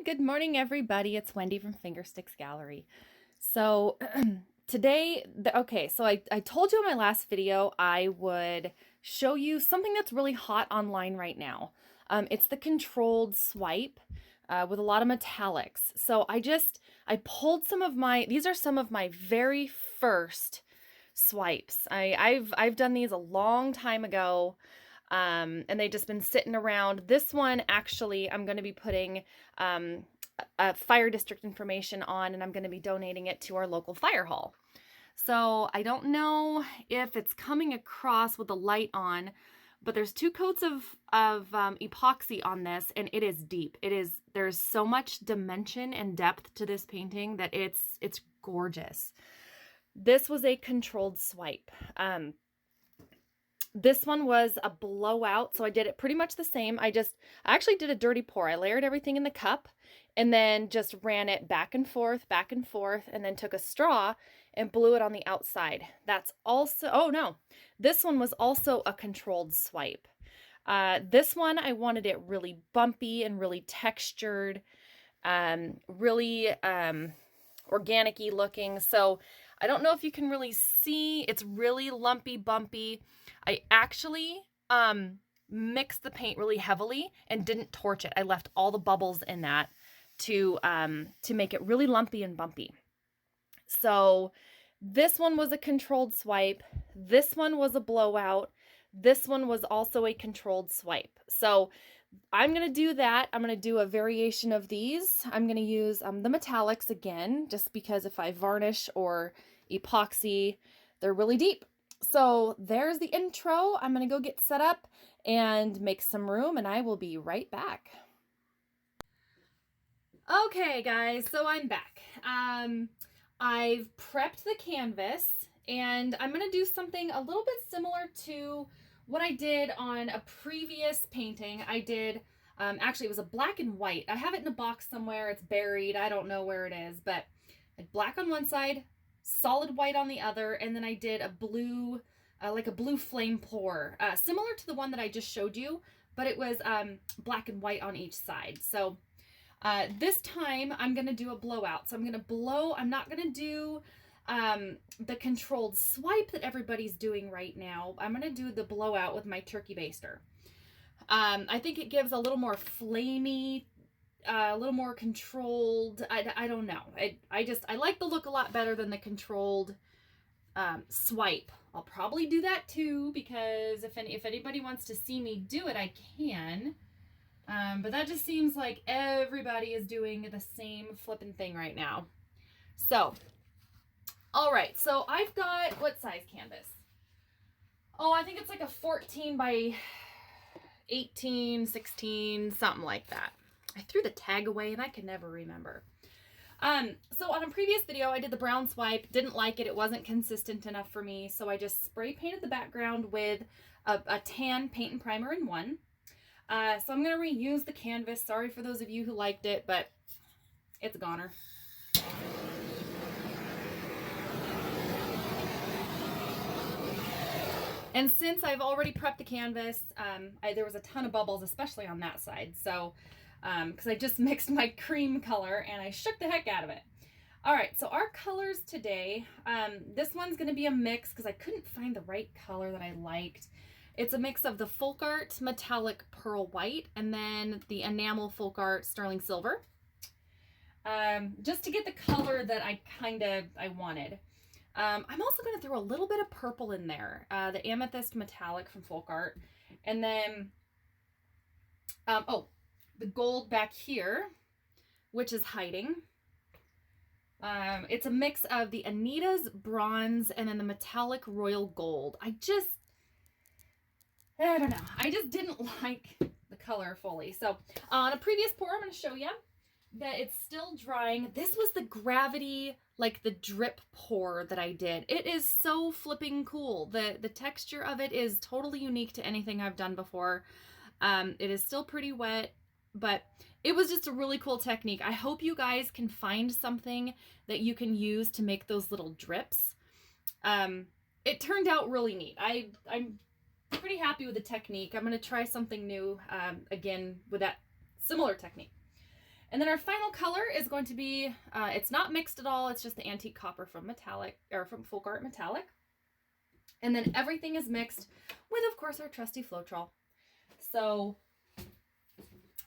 Good morning, everybody. It's Wendy from Fingersticks Gallery. So today, I told you in my last video I would show you something that's really hot online right now. It's the controlled swipe with a lot of metallics. So I pulled these are some of my very first swipes. I've done these a long time ago. And they've just been sitting around. This one, actually, I'm going to be putting a fire district information on, and I'm going to be donating it to our local fire hall. So I don't know if it's coming across with the light on, but there's 2 coats of epoxy on this, and it is deep. There's so much dimension and depth to this painting that it's gorgeous. This was a controlled swipe. This one was a blowout, so I did it pretty much the same. I actually did a dirty pour. I layered everything in the cup and then just ran it back and forth, and then took a straw and blew it on the outside. That's also, oh no, this one was also a controlled swipe. This one, I wanted it really bumpy and really textured, really organic-y looking. So I don't know if you can really see, it's really lumpy, bumpy. I actually mixed the paint really heavily and didn't torch it. I left all the bubbles in that to make it really lumpy and bumpy. So this one was a controlled swipe. This one was a blowout. This one was also a controlled swipe. So I'm going to do that. I'm going to do a variation of these. I'm going to use the metallics again, just because if I varnish or epoxy, they're really deep. So there's the intro. I'm going to go get set up and make some room, and I will be right back. Okay, guys, so I'm back. I've prepped the canvas, and I'm going to do something a little bit similar to what I did on a previous painting. I did, actually, it was a black and white. I have it in a box somewhere. It's buried. I don't know where it is, but black on one side, solid white on the other, and then I did a blue, like a blue flame pour, similar to the one that I just showed you, but it was black and white on each side. So this time I'm going to do a blowout. So I'm going to blow, I'm not going to do the controlled swipe that everybody's doing right now. I'm going to do the blowout with my turkey baster. I think it gives a little more flamey, a little more controlled. I don't know. I like the look a lot better than the controlled swipe. I'll probably do that too, because if anybody wants to see me do it, I can. But that just seems like everybody is doing the same flipping thing right now. So, all right. So I've got, what size canvas? Oh, I think it's like a 14 by 18, 16, something like that. I threw the tag away and I can never remember. So on a previous video, I did the brown swipe, didn't like it. It wasn't consistent enough for me. So I just spray painted the background with a tan paint and primer in one. So I'm going to reuse the canvas. Sorry for those of you who liked it, but it's a goner. And since I've already prepped the canvas, there was a ton of bubbles, especially on that side. So, because I just mixed my cream color and I shook the heck out of it. All right, so our colors today, this one's going to be a mix because I couldn't find the right color that I liked. It's a mix of the Folk Art Metallic Pearl White and then the Enamel Folk Art Sterling Silver. Just to get the color that I wanted. I'm also going to throw a little bit of purple in there, the Amethyst Metallic from Folk Art. And then, the gold back here, which is hiding. It's a mix of the Anita's Bronze and then the Metallic Royal Gold. I don't know. I just didn't like the color fully. So on a previous pour, I'm going to show you that it's still drying. This was the gravity, like the drip pour that I did. It is so flipping cool. The texture of it is totally unique to anything I've done before. It is still pretty wet, but it was just a really cool technique. I hope you guys can find something that you can use to make those little drips. It turned out really neat. I'm pretty happy with the technique. I'm going to try something new again with that similar technique. And then our final color is going to be, it's not mixed at all. It's just the antique copper from metallic, or from Folk Art Metallic. And then everything is mixed with, of course, our trusty Floetrol. So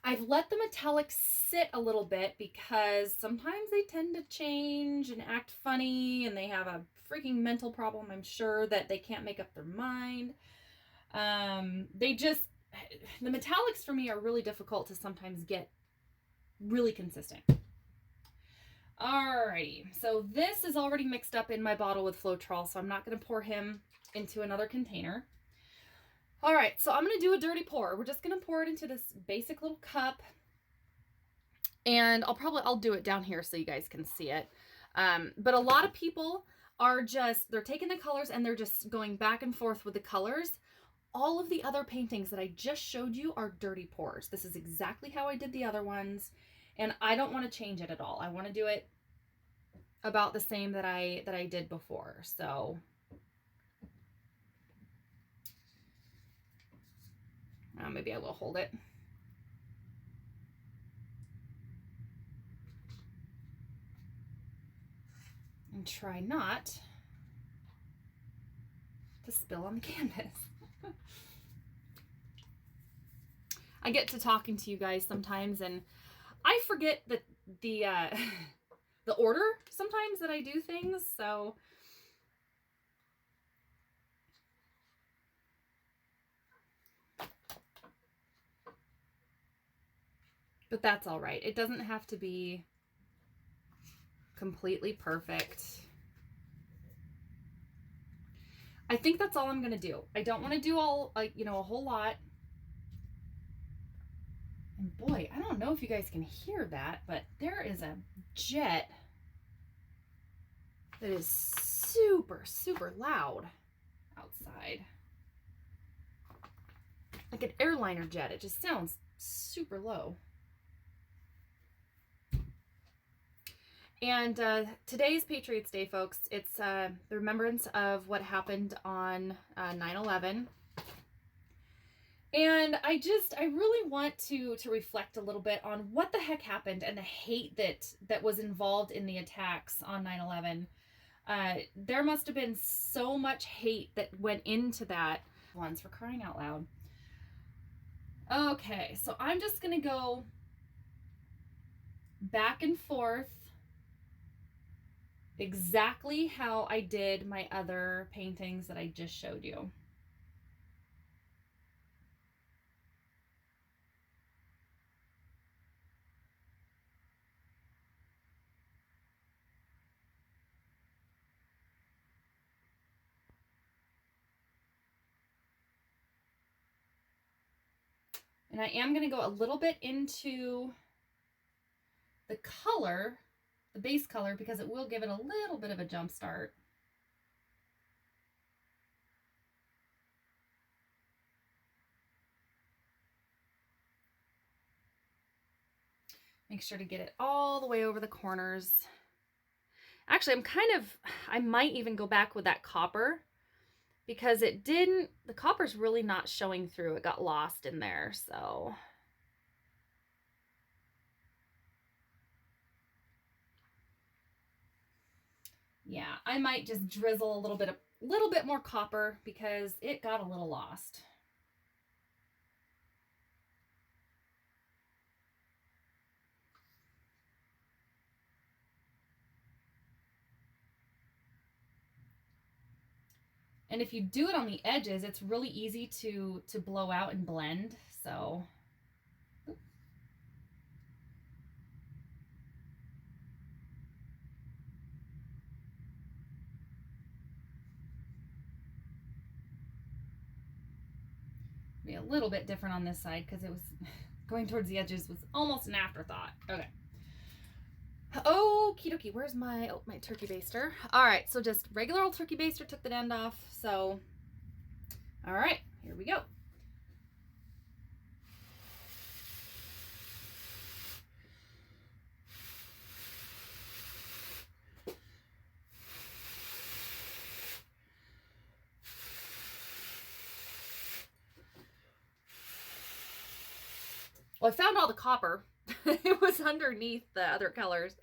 I've let the metallic sit a little bit because sometimes they tend to change and act funny, and they have a freaking mental problem, I'm sure, that they can't make up their mind. The metallics for me are really difficult to sometimes get really consistent. Alrighty, so this is already mixed up in my bottle with Floetrol, so I'm not going to pour him into another container. All right, so I'm going to do a dirty pour. We're just going to pour it into this basic little cup. And I'll do it down here so you guys can see it. But a lot of people are they're taking the colors and they're just going back and forth with the colors. All of the other paintings that I just showed you are dirty pours. This is exactly how I did the other ones. And I don't want to change it at all. I want to do it about the same that I did before. So maybe I will hold it. And try not to spill on the canvas. I get to talking to you guys sometimes, and I forget that the order sometimes that I do things, so but that's all right. It doesn't have to be completely perfect. I think that's all I'm gonna do. I don't want to do all, a whole lot. And boy, I don't know if you guys can hear that, but there is a jet that is super, super loud outside. Like an airliner jet. It just sounds super low. And today's Patriots Day, folks. It's the remembrance of what happened on 9/11. And I really want to reflect a little bit on what the heck happened and the hate that was involved in the attacks on 9/11. There must have been so much hate that went into that. Ones, for crying out loud. Okay, so I'm just gonna go back and forth exactly how I did my other paintings that I just showed you. And I am going to go a little bit into the color, the base color, because it will give it a little bit of a jump start. Make sure to get it all the way over the corners. Actually, I might even go back with that copper, because the copper's really not showing through. It got lost in there, so. Yeah, I might just drizzle a little bit more copper because it got a little lost. And if you do it on the edges, it's really easy to blow out and blend, so. Be a little bit different on this side because it was going towards the edges was almost an afterthought. Okay. Okie dokie, where's my turkey baster? All right, so just regular old turkey baster, took the end off. So, all right, here we go. Well, I found all the copper. It was is underneath the other colors.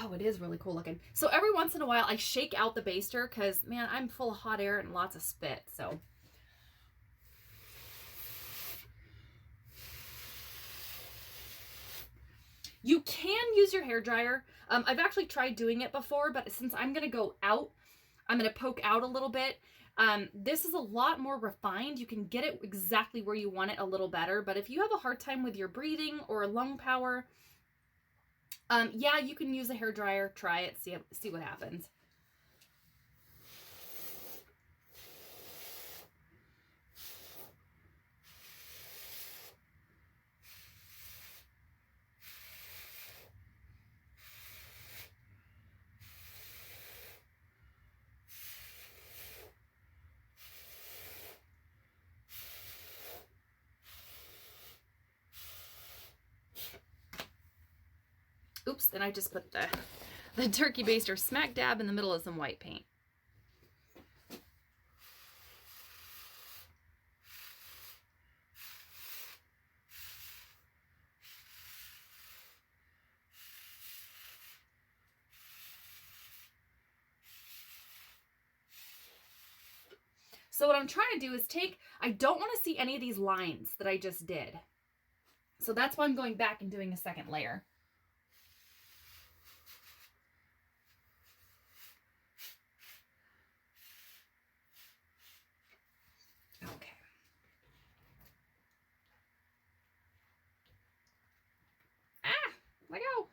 Oh, it is really cool looking. So every once in a while I shake out the baster because, man, I'm full of hot air and lots of spit. So you can use your hair dryer. I've actually tried doing it before, but since I'm going to go out, I'm going to poke out a little bit. This is a lot more refined. You can get it exactly where you want it a little better. But if you have a hard time with your breathing or lung power, yeah, you can use a hair dryer. Try it. See what happens. Oops, and I just put the turkey baster smack dab in the middle of some white paint. So what I'm trying to do is I don't want to see any of these lines that I just did. So that's why I'm going back and doing a second layer. Okay. Ah, let go.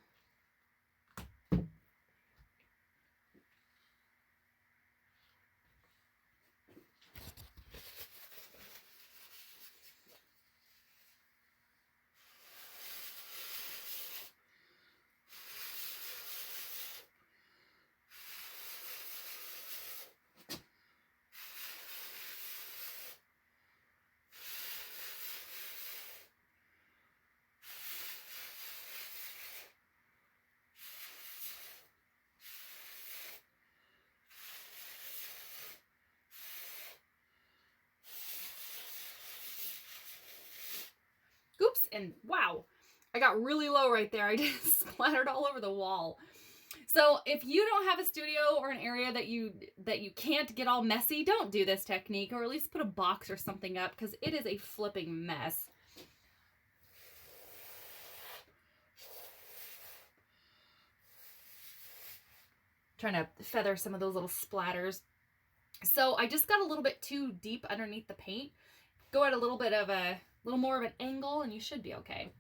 Oops, and wow, I got really low right there. I just splattered all over the wall. So if you don't have a studio or an area that you can't get all messy, don't do this technique, or at least put a box or something up, because it is a flipping mess. Trying to feather some of those little splatters. So I just got a little bit too deep underneath the paint. Go at a little more of an angle and you should be okay.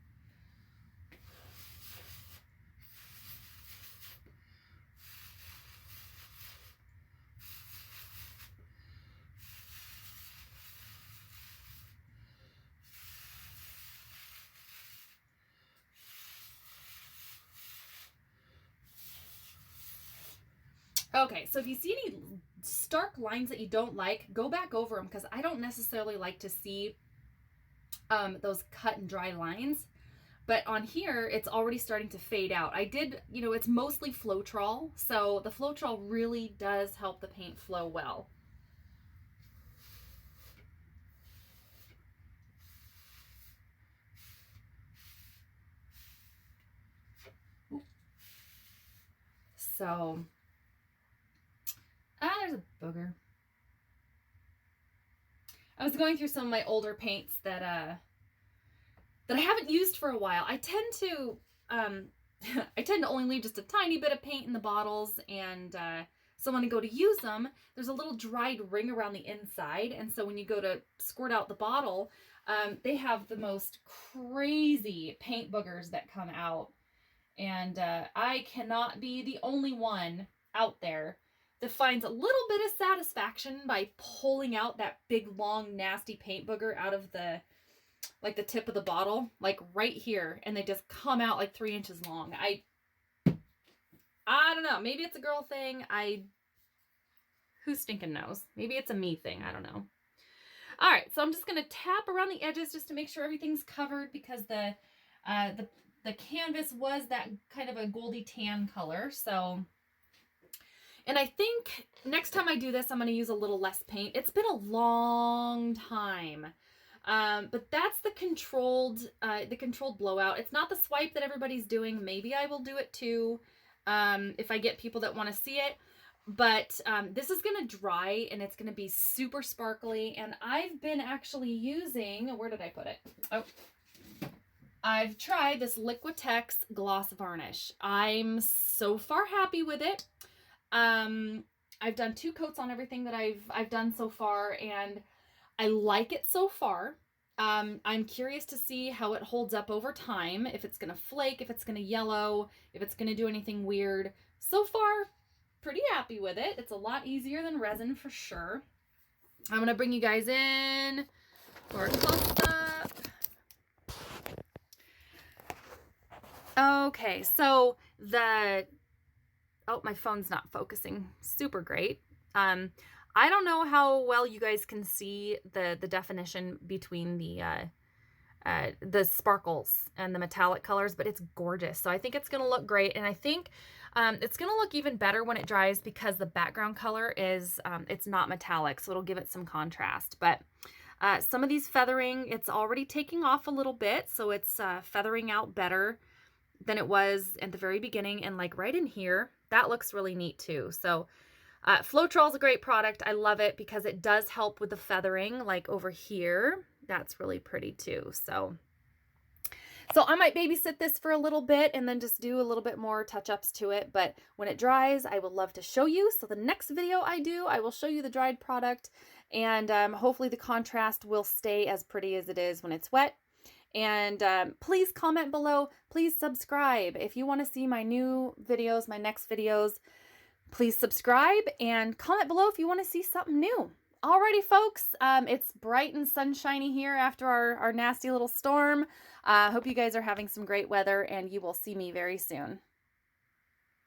Okay, so if you see any stark lines that you don't like, go back over them, because I don't necessarily like to see those cut and dry lines. But on here, it's already starting to fade out. I did, it's mostly Floetrol, so the Floetrol really does help the paint flow well. So, there's a booger. I was going through some of my older paints that I haven't used for a while. I tend to only leave just a tiny bit of paint in the bottles, and so when I go to use them, there's a little dried ring around the inside, and so when you go to squirt out the bottle, they have the most crazy paint boogers that come out, and I cannot be the only one out there that finds a little bit of satisfaction by pulling out that big, long, nasty paint booger out of the tip of the bottle, like right here, and they just come out like 3 inches long. I don't know. Maybe it's a girl thing. Who stinking knows? Maybe it's a me thing. I don't know. All right, so I'm just gonna tap around the edges just to make sure everything's covered, because the canvas was that kind of a goldy tan color. So And I think next time I do this, I'm going to use a little less paint. It's been a long time. But that's the controlled blowout. It's not the swipe that everybody's doing. Maybe I will do it too, if I get people that want to see it. But this is going to dry and it's going to be super sparkly. And I've been actually using, where did I put it? Oh, I've tried this Liquitex gloss varnish. I'm so far happy with it. I've done 2 coats on everything that I've done so far, and I like it so far. I'm curious to see how it holds up over time, if it's going to flake, if it's going to yellow, if it's going to do anything weird. So far, pretty happy with it. It's a lot easier than resin for sure. I'm going to bring you guys in for a close-up. Okay, so oh, my phone's not focusing super great. I don't know how well you guys can see the definition between the sparkles and the metallic colors, but it's gorgeous. So I think it's going to look great. And I think it's going to look even better when it dries because the background color is, it's not metallic. So it'll give it some contrast. But some of these feathering, it's already taking off a little bit. So it's feathering out better than it was at the very beginning. And like right in here, that looks really neat too. So Floetrol is a great product. I love it because it does help with the feathering, like over here. That's really pretty too. So I might babysit this for a little bit and then just do a little bit more touch-ups to it. But when it dries, I would love to show you. So the next video I do, I will show you the dried product, and hopefully the contrast will stay as pretty as it is when it's wet. And please comment below. Please subscribe. If you want to see my new videos, my next videos, please subscribe and comment below if you want to see something new. Alrighty, folks, it's bright and sunshiny here after our nasty little storm. Hope you guys are having some great weather, and you will see me very soon.